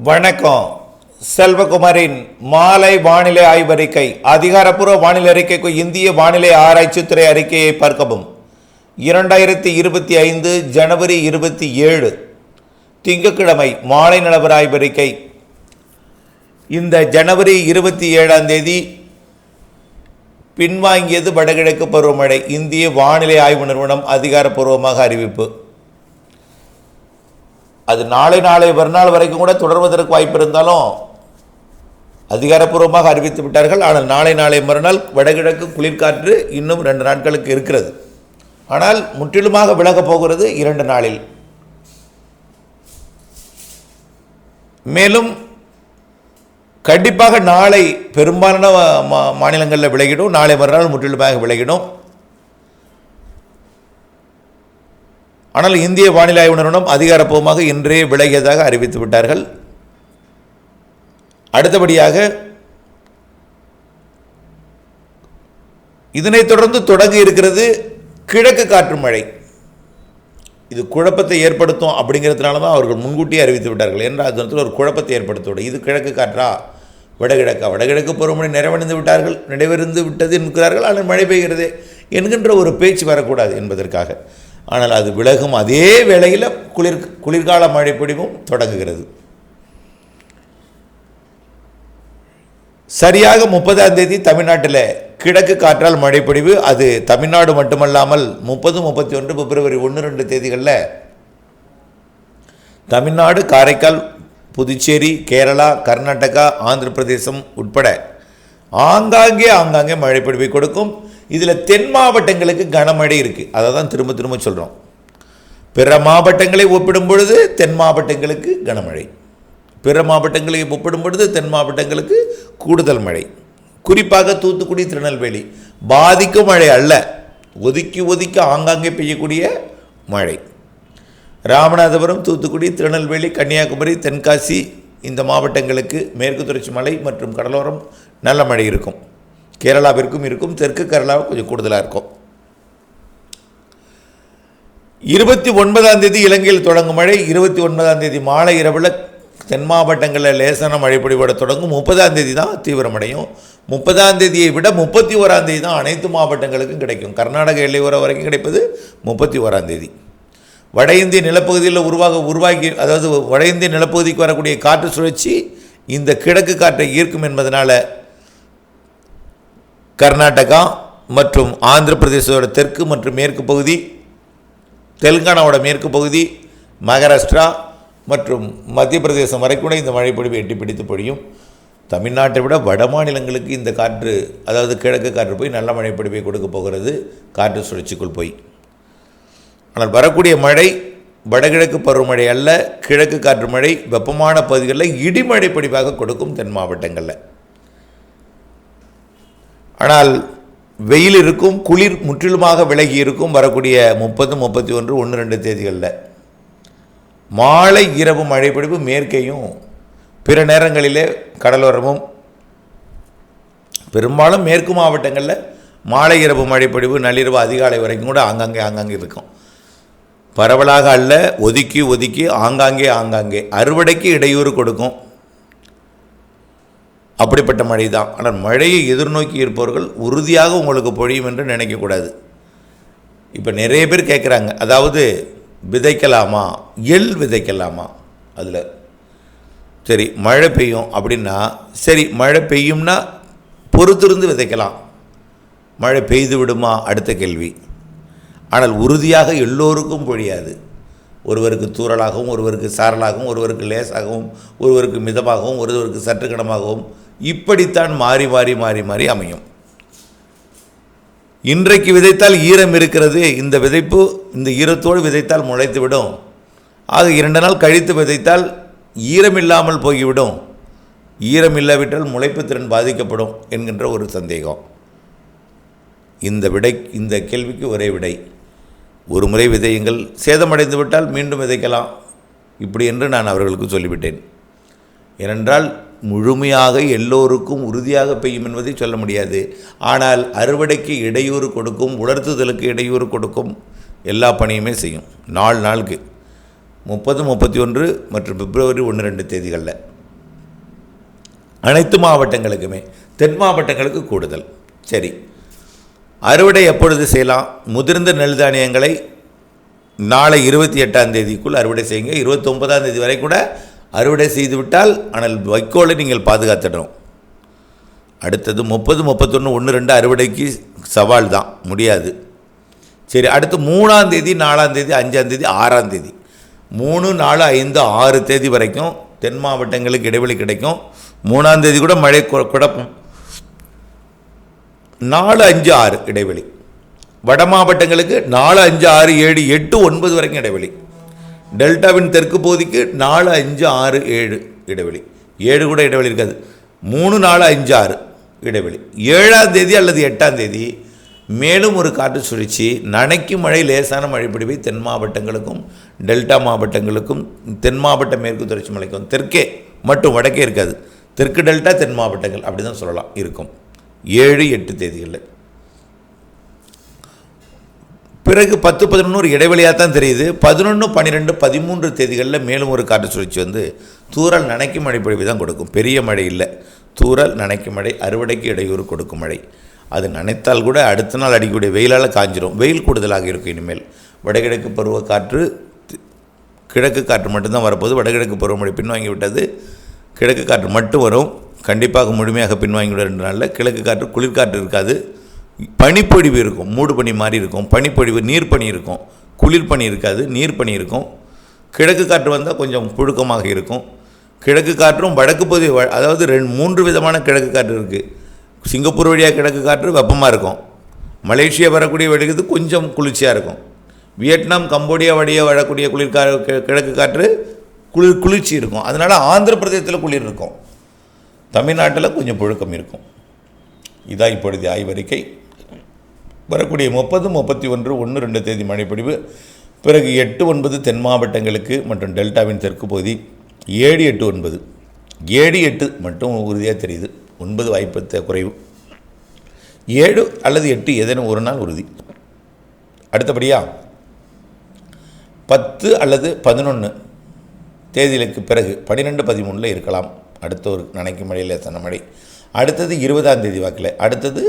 வணக்கம். செல்வகுமாரின் மாலை வானிலை ஆய்வறிக்கை. அதிகாரப்பூர்வ வானிலை அறிக்கைக்கு இந்திய வானிலை ஆராய்ச்சித்துறை அறிக்கையை பார்க்கவும். 2025 ஜனவரி 27 திங்கட்கிழமை மாலை நிலவர ஆய்வறிக்கை. இந்த ஜனவரி 27 பின்வாங்கியது வடகிழக்கு பருவமழை. இந்திய வானிலை ஆய்வு நிறுவனம் அதிகாரப்பூர்வமாக அறிவிப்பு. அது நாளை மறுநாள் வரைக்கும் கூட தொடர்வதற்கு வாய்ப்பு இருந்தாலும் அதிகாரப்பூர்வமாக அறிவித்து விட்டார்கள். ஆனால் நாளை மறுநாள் வடகிழக்கு குளிர்காற்று இன்னும் 2 நாட்களுக்கு இருக்கிறது. ஆனால் முற்றிலுமாக விலகப் போகிறது 2 நாளில். மேலும் கண்டிப்பாக நாளை பெரும்பாலான மாநிலங்களில் விலகிடும். நாளை மறுநாள் முற்றிலுமாக விலகிடும். ஆனால் இந்திய வானிலை ஆய்வு நிறுவனம் அதிகாரப்பூர்வமாக இன்றே விலகியதாக அறிவித்து விட்டார்கள். அடுத்தபடியாக இதனைத் தொடர்ந்து தொடங்கி இருக்கிறது கிழக்கு காற்று மழை. இது குழப்பத்தை ஏற்படுத்தும் அப்படிங்கிறதுனால தான் அவர்கள் முன்கூட்டியே அறிவித்து விட்டார்கள். என்றால் அது ஒரு குழப்பத்தை ஏற்படுத்திவிடும். இது கிழக்கு காற்றா வடகிழக்கா? வடகிழக்கு பருவமழை நிறைவடைந்து விட்டது என்கிறார்கள். ஆனால் மழை பெய்கிறதே என்கின்ற ஒரு பேச்சு வரக்கூடாது என்பதற்காக. ஆனால் அது விலகும் அதே வேளையில் குளிர்கால மழை பொழிவும் தொடங்குகிறது. சரியாக 30 தமிழ்நாட்டில் கிழக்கு காற்றால் மழை பொழிவு. அது தமிழ்நாடு மட்டுமல்லாமல் 30, 31, பிப்ரவரி 1, 2 தேதிகளில் தமிழ்நாடு, காரைக்கால், புதுச்சேரி, கேரளா, கர்நாடகா, ஆந்திர பிரதேசம் உட்பட ஆங்காங்கே மழை பொழிவை கொடுக்கும். இதில் தென் மாவட்டங்களுக்கு கனமழை இருக்குது. அதை தான் திரும்ப சொல்கிறோம். பிற மாவட்டங்களை ஒப்பிடும் பொழுது தென் மாவட்டங்களுக்கு கனமழை, பிற மாவட்டங்களை ஒப்பிடும் பொழுது தென் மாவட்டங்களுக்கு கூடுதல் மழை. குறிப்பாக தூத்துக்குடி, திருநெல்வேலி பாதிக்கும் மழை அல்ல, ஒதுக்கி ஆங்காங்கே பெய்யக்கூடிய மழை. ராமநாதபுரம், தூத்துக்குடி, திருநெல்வேலி, கன்னியாகுமரி, தென்காசி இந்த மாவட்டங்களுக்கு மேற்கு தொடர்ச்சி மலை மற்றும் கடலோரம் நல்ல மழை இருக்கும். கேரளாவிற்கும் இருக்கும். தெற்கு கேரளா கொஞ்சம் கூடுதலாக இருக்கும். 29 இலங்கையில் தொடங்கும் மழை. 29 மாலை இரவில் தென் மாவட்டங்களில் லேசான மழை பொழிவோட தொடங்கும். 30 தான் தீவிரமடையும். 30 விட 31 தான் அனைத்து மாவட்டங்களுக்கும் கிடைக்கும். கர்நாடக எல்லையோர வரைக்கும் கிடைப்பது 31. வட இந்திய நிலப்பகுதியில் உருவாகி அதாவது வட இந்திய நிலப்பகுதிக்கு வரக்கூடிய காற்று சுழற்சி இந்த கிழக்கு காற்றை ஈர்க்கும் என்பதனால கர்நாடகா மற்றும் ஆந்திர பிரதேசத்தோட தெற்கு மற்றும் மேற்கு பகுதி, தெலுங்கானாவோட மேற்கு பகுதி, மகாராஷ்டிரா மற்றும் மத்திய பிரதேசம் வரைக்கும் கூட இந்த மழை பொழிவு எட்டி பிடித்து பொழியும். தமிழ்நாட்டை விட வட மாநிலங்களுக்கு இந்த காற்று, அதாவது கிழக்கு காற்று போய் நல்ல மழை பொழிவை கொடுக்க போகிறது காற்று சுழற்சிக்குள் போய். ஆனால் வரக்கூடிய மழை வடகிழக்கு பருவமழை அல்ல, கிழக்கு காற்று மழை. வெப்பமான பகுதிகளில் இடிமழை பொழிவாக கொடுக்கும் தென் மாவட்டங்களில். ஆனால் வெயில் இருக்கும், குளிர் முற்றிலுமாக விலகி இருக்கும். வரக்கூடிய 30, 31, 1, 2 தேதிகளில் மாலை இரவு மழை பொழிவு மேற்கையும் பிற நேரங்களிலே கடலோரமும் பெரும்பாலும் மேற்கு மாவட்டங்களில் மாலை இரவு மழை பொழிவு நள்ளிரவு அதிகாலை வரைக்கும் கூட ஆங்காங்கே இருக்கும். பரவலாக அல்ல, ஒதுக்கி ஆங்காங்கே அறுவடைக்கு இடையூறு கொடுக்கும். அப்படிப்பட்ட மழை தான். ஆனால் மழையை எதிர்நோக்கி இருப்பவர்கள் உறுதியாக உங்களுக்கு பொழியும் என்று நினைக்கக்கூடாது. இப்போ நிறைய பேர் கேட்குறாங்க, அதாவது விதைக்கலாமா, எள் விதைக்கலாமா? அதில் சரி மழை பெய்யும் அப்படின்னா, சரி மழை பெய்யும்னா பொறுத்திருந்து விதைக்கலாம். மழை பெய்து விடுமா அடுத்த கேள்வி. ஆனால் உறுதியாக எல்லோருக்கும் பொழியாது. ஒருவருக்கு தூறலாகவும், ஒருவருக்கு சாரலாகவும், ஒருவருக்கு லேசாகவும், ஒருவருக்கு மிதமாகவும், ஒருவருக்கு சற்று கனமாகவும், இப்படித்தான் மாறி அமையும். இன்றைக்கு விதைத்தால் ஈரம் இருக்கிறது, இந்த விதைப்பு இந்த ஈரத்தோடு விதைத்தால் முளைத்து விடும். ஆக 2 நாள் கழித்து விதைத்தால் ஈரம் இல்லாமல் போய்விடும். ஈரம் இல்லாவிட்டால் முளைப்பு திறன் பாதிக்கப்படும் என்கின்ற ஒரு சந்தேகம். இந்த கேள்விக்கு ஒரே விடை, ஒரு முறை விதையுங்கள், சேதமடைந்து விட்டால் மீண்டும் விதைக்கலாம். இப்படி என்று நான் அவர்களுக்கு சொல்லிவிட்டேன். ஏனென்றால் முழுமையாக எல்லோருக்கும் உறுதியாக பெய்யும் என்பதை சொல்ல முடியாது. ஆனால் அறுவடைக்கு இடையூறு கொடுக்கும், உலர்த்துதலுக்கு இடையூறு கொடுக்கும், எல்லா பணியுமே செய்யும். நாளுக்கு 30, 31 மற்றும் பிப்ரவரி 1, 2 தேதிகளில் அனைத்து மாவட்டங்களுக்குமே. தென் மாவட்டங்களுக்கு கூடுதல். சரி, அறுவடை எப்பொழுது செய்யலாம்? முதிர்ந்த நெல் தானியங்களை நாளை 28ஆம் தேதிக்குள் அறுவடை செய்யுங்க. 29ஆம் தேதி வரை கூட அறுவடை செய்துவிட்டால், ஆனால் வைக்கோலை நீங்கள் பாதுகாத்துடணும். அடுத்தது 30, 31, 1, 2 அறுவடைக்கு சவால் தான், முடியாது. சரி, அடுத்து 3ஆம் தேதி, 4ஆம் தேதி, 5ஆம் தேதி, 6ஆம் தேதி, 3, 4, 5, 6 தேதி வரைக்கும் தென் மாவட்டங்களுக்கு இடைவெளி கிடைக்கும். 3ஆம் தேதி கூட மழை குழப்பம். 4, 5, 6 இடைவெளி. வட மாவட்டங்களுக்கு 4, 5, 6, 7, 8, 9 வரைக்கும் இடைவெளி. டெல்டாவின் தெற்கு பகுதிக்கு 4, 5, 6, 7 இடைவெளி. 7 கூட இடைவெளி இருக்காது. 3, 4, 5, 6 இடைவெளி. 7ஆம் தேதி அல்லது 8ஆம் தேதி மேலும் ஒரு காற்று சுழற்சி நனைக்கும் மழை, லேசான மழை பிடிவை தென் மாவட்டங்களுக்கும் டெல்டா மாவட்டங்களுக்கும் தென் மாவட்ட மேற்கு தொடர்ச்சி மலைக்கும் தெற்கே மட்டும், வடக்கே இருக்காது. தெற்கு டெல்டா தென் மாவட்டங்கள் அப்படி தான் சொல்லலாம் இருக்கும். 7, 8 தேதிகளில். பிறகு 10, 11 இடைவெளியாக தான் தெரியுது. 11, 12, 13 தேதிகளில் மேலும் ஒரு காற்று சுழற்சி வந்து தூறல் நனைக்கும் மழை பொழிவு தான் கொடுக்கும். பெரிய மழை இல்லை, தூறல் நனைக்கும் மழை, அறுவடைக்கு இடையூறு கொடுக்கும் மழை. அது நனைத்தால் கூட அடுத்த நாள் அடிக்கக்கூடிய வெயிலால் காஞ்சிரும். வெயில் கூடுதலாக இருக்கும். இனிமேல் வடகிழக்கு பருவ காற்று, கிழக்கு காற்று மட்டும்தான் வரப்போகுது. வடகிழக்கு பருவமழை பின்வாங்கி விட்டது. கிழக்கு காற்று மட்டும் வரும். கண்டிப்பாக முழுமையாக பின்வாங்கிவிட 2 நாளில். கிழக்கு காற்று, குளிர்காற்று இருக்காது. பனிப்பொழிவு இருக்கும், மூடு பனி மாதிரி இருக்கும். பனிப்பொழிவு, நீர்ப்பனி இருக்கும். குளிர்பனி இருக்காது, நீர்ப்பனி இருக்கும். கிழக்கு காற்று வந்தால் கொஞ்சம் புழுக்கமாக இருக்கும். கிழக்கு காற்றும் வடக்கு பகுதி, அதாவது 3 விதமான கிழக்கு காற்று இருக்குது. சிங்கப்பூர் வழியாக கிழக்கு காற்று வெப்பமாக இருக்கும். மலேசியா வரக்கூடிய வழிகிறது கொஞ்சம் குளிர்ச்சியாக இருக்கும். வியட்நாம், கம்போடியா வழியாக வரக்கூடிய கிழக்கு காற்று குளிர்ச்சி இருக்கும். அதனால் ஆந்திர பிரதேசத்தில் குளிர் இருக்கும். தமிழ்நாட்டில் கொஞ்சம் புழுக்கம் இருக்கும். இதான் இப்பொழுது ஆய்வறிக்கை. வரக்கூடிய 30, 31, 1, 2 தேதி மழைப்பொழிவு. பிறகு 8, 9 தென் மாவட்டங்களுக்கு மற்றும் டெல்டாவின் தெற்கு பகுதி. 7, 8, 9. 7, 8 மட்டும் உறுதியாக தெரியுது. 9 வாய்ப்பு குறைவு. 7 அல்லது 8 ஏதேனும் ஒரு நாள் உறுதி. அடுத்தபடியாக 10 அல்லது 11 தேதிகளுக்கு பிறகு 12, 13 இருக்கலாம். அடுத்த ஒரு நனைக்கும் மழை, லேசான மழை. அடுத்தது 20ஆம் தேதி வாக்கில். அடுத்தது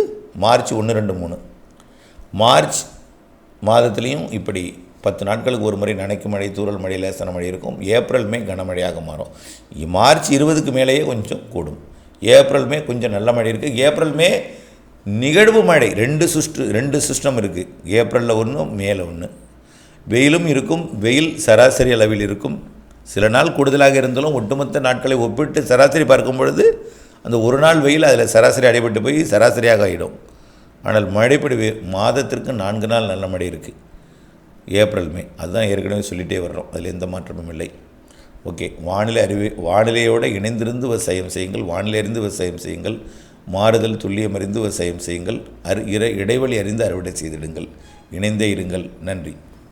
மார்ச் 1, 2, 3. மார்ச் மாதத்துலேயும் இப்படி 10 நாட்களுக்கு ஒரு முறை நனைக்கும் மழை, தூறல் மழை, லேசான மழை இருக்கும். ஏப்ரல், மே கனமழையாக மாறும். மார்ச் 20க்கு மேலேயே கொஞ்சம் கூடும். ஏப்ரல், மே கொஞ்சம் நல்ல மழை இருக்குது. ஏப்ரல், மே நிகழ்வு மழை 2 சிஸ்டம் இருக்குது. ஏப்ரலில் 1, மேலே 1. வெயிலும் இருக்கும். வெயில் சராசரி அளவில் இருக்கும். சில நாள் கூடுதலாக இருந்தாலும் ஒட்டுமொத்த நாட்களை ஒப்பிட்டு சராசரி பார்க்கும் பொழுது அந்த ஒரு நாள் வெயில் அதில் சராசரி அடைபட்டு போய் சராசரியாக ஆகிடும். ஆனால் மழைப்பொழிவு மாதத்திற்கு 4 நாள் நல்ல மழை இருக்குது. ஏப்ரல், மே அதுதான் ஏற்கனவே சொல்லிகிட்டே வர்றோம். அதில் எந்த மாற்றமும் இல்லை. ஓகே, வானிலையோடு இணைந்திருந்து விவசாயம் செய்யுங்கள். வானிலை அறிந்து விவசாயம் செய்யுங்கள். மாறுதல் துல்லியம் அறிந்து விவசாயம் செய்யுங்கள். இடைவெளி அறிந்து அறுவடை செய்திடுங்கள். இணைந்தே இருங்கள். நன்றி.